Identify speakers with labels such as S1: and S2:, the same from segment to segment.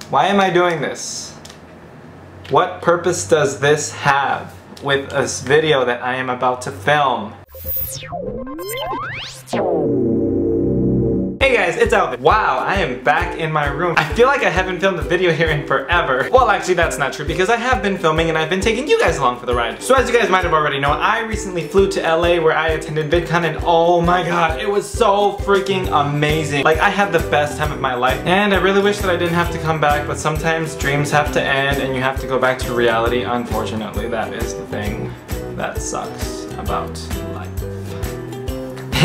S1: Why am I doing this? What purpose does this have with this video that I am about to film? Hey guys, it's Alvin. Wow, I am back in my room. I feel like I haven't filmed a video here in forever. Well, actually that's not true because I have been filming and I've been taking you guys along for the ride. So as you guys might have already known, I recently flew to LA where I attended VidCon and oh my god, it was so freaking amazing. Like I had the best time of my life and I really wish that I didn't have to come back, but sometimes dreams have to end and you have to go back to reality. Unfortunately, that is the thing that sucks about life.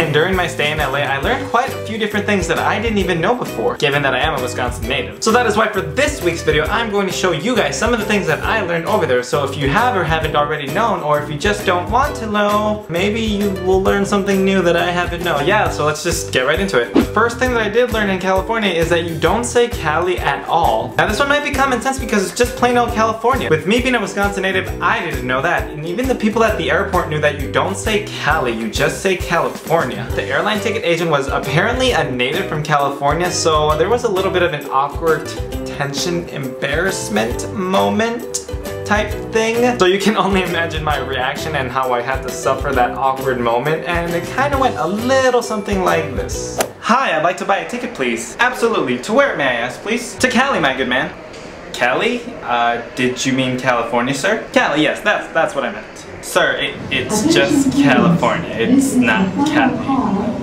S1: And during my stay in LA, I learned quite a few different things that I didn't even know before, given that I am a Wisconsin native. So that is why for this week's video, I'm going to show you guys some of the things that I learned over there. So if you have or haven't already known, or if you just don't want to know, maybe you will learn something new that I haven't known. Yeah, so let's just get right into it. The first thing that I did learn in California is that you don't say Cali at all. Now this one might be common sense because it's just plain old California. With me being a Wisconsin native, I didn't know that. And even the people at the airport knew that you don't say Cali, you just say California. The airline ticket agent was apparently a native from California, so there was a little bit of an awkward tension, embarrassment moment type thing. So you can only imagine my reaction and how I had to suffer that awkward moment, and it kind of went a little something like this. Hi, I'd like to buy a ticket please. Absolutely. To where may I ask please? To Cali, my good man. Cali? Did you mean California, sir? Cali, yes, that's what I meant. Sir, it's just California, it's not Cali.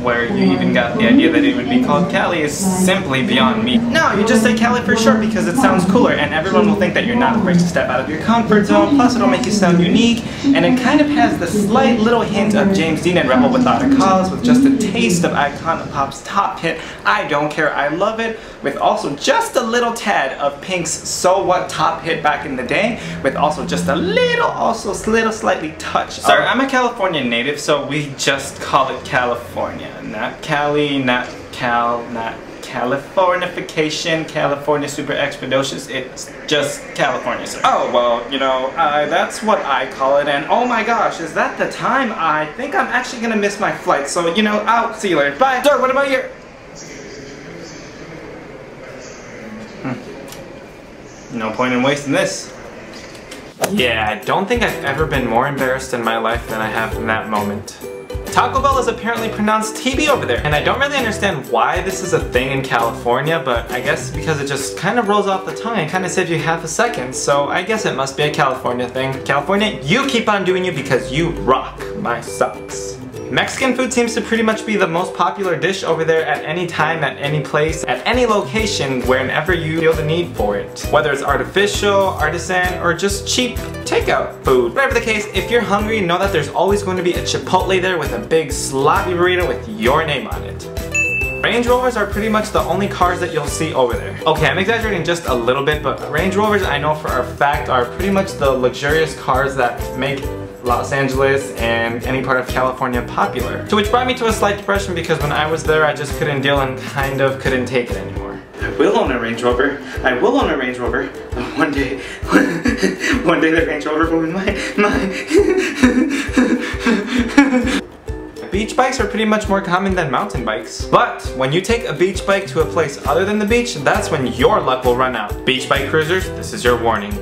S1: Where you even got the idea that it would be called Cali is simply beyond me. No, you just say Cali for short because it sounds cooler and everyone will think that you're not afraid to step out of your comfort zone, plus it'll make you sound unique, and it kind of has the slight little hint of James Dean and Rebel Without a Cause with just a taste of Icon Pop's top hit, I Don't Care, I Love It, with also just a little tad of Pink's So What top hit back in the day, with also just a little slightly touch. Sir, I'm a California native, so we just call it California. Not Cali, not Cal, not Californification, California super expeditious, it's just California, sir. Oh, well, you know, that's what I call it, and oh my gosh, is that the time? I think I'm actually gonna miss my flight, so, you know, I'll see you later. Bye. Sir, what about your... No point in wasting this. Yeah, I don't think I've ever been more embarrassed in my life than I have in that moment. Taco Bell is apparently pronounced TB over there, and I don't really understand why this is a thing in California, but I guess because it just kind of rolls off the tongue and kind of saves you half a second, so I guess it must be a California thing. California, you keep on doing you because you rock my socks. Mexican food seems to pretty much be the most popular dish over there at any time, at any place, at any location, whenever you feel the need for it. Whether it's artificial, artisan, or just cheap takeout food. Whatever the case, if you're hungry, know that there's always going to be a Chipotle there with a big sloppy burrito with your name on it. Range Rovers are pretty much the only cars that you'll see over there. Okay, I'm exaggerating just a little bit, but Range Rovers I know for a fact are pretty much the luxurious cars that make Los Angeles and any part of California popular. So which brought me to a slight depression because when I was there I just couldn't deal and kind of couldn't take it anymore. I will own a Range Rover. I will own a Range Rover. One day, one day the Range Rover will be Beach bikes are pretty much more common than mountain bikes. But when you take a beach bike to a place other than the beach, that's when your luck will run out. Beach bike cruisers, this is your warning.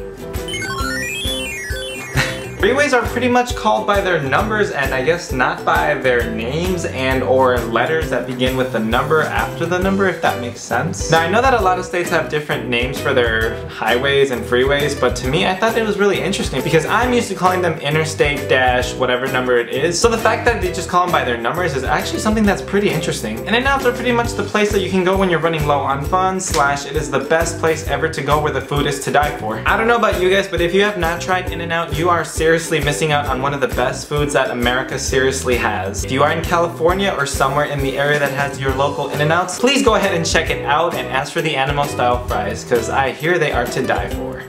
S1: Freeways are pretty much called by their numbers and I guess not by their names and or letters that begin with the number after the number, if that makes sense. Now I know that a lot of states have different names for their highways and freeways, but to me I thought it was really interesting because I'm used to calling them interstate dash whatever number it is. So the fact that they just call them by their numbers is actually something that's pretty interesting. And In-N-Outs are pretty much the place that you can go when you're running low on funds, / it is the best place ever to go where the food is to die for. I don't know about you guys, but if you have not tried In-N-Out, you are seriously missing out on one of the best foods that America seriously has. If you are in California or somewhere in the area that has your local In-N-Outs, please go ahead and check it out and ask for the animal style fries because I hear they are to die for.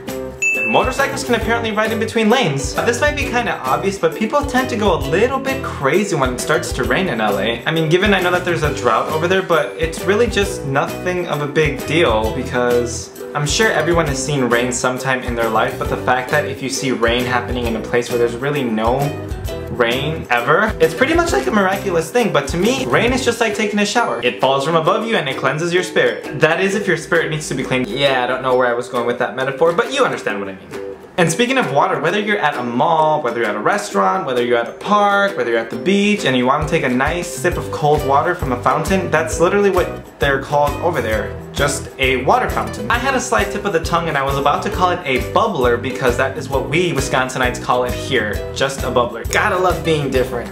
S1: Motorcycles can apparently ride in between lanes. This might be kind of obvious, but people tend to go a little bit crazy when it starts to rain in LA. I mean, given I know that there's a drought over there, but it's really just nothing of a big deal because I'm sure everyone has seen rain sometime in their life, but the fact that if you see rain happening in a place where there's really no rain ever. It's pretty much like a miraculous thing, but to me, rain is just like taking a shower. It falls from above you and it cleanses your spirit. That is if your spirit needs to be cleaned. Yeah, I don't know where I was going with that metaphor, but you understand what I mean. And speaking of water, whether you're at a mall, whether you're at a restaurant, whether you're at a park, whether you're at the beach, and you want to take a nice sip of cold water from a fountain, that's literally what they're called over there. Just a water fountain. I had a slight tip of the tongue and I was about to call it a bubbler because that is what we Wisconsinites call it here. Just a bubbler. Gotta love being different.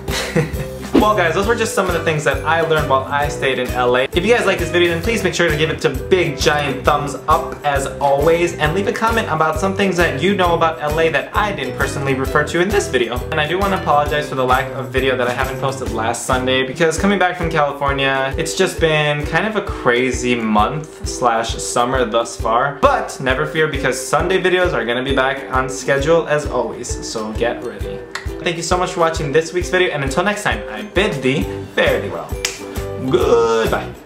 S1: Well guys, those were just some of the things that I learned while I stayed in LA. If you guys like this video, then please make sure to give it a big giant thumbs up as always, and leave a comment about some things that you know about LA that I didn't personally refer to in this video. And I do want to apologize for the lack of video that I haven't posted last Sunday, because coming back from California, it's just been kind of a crazy month slash summer thus far. But never fear, because Sunday videos are gonna be back on schedule as always, so get ready. Thank you so much for watching this week's video, and until next time, I bid thee fare thee well. Goodbye.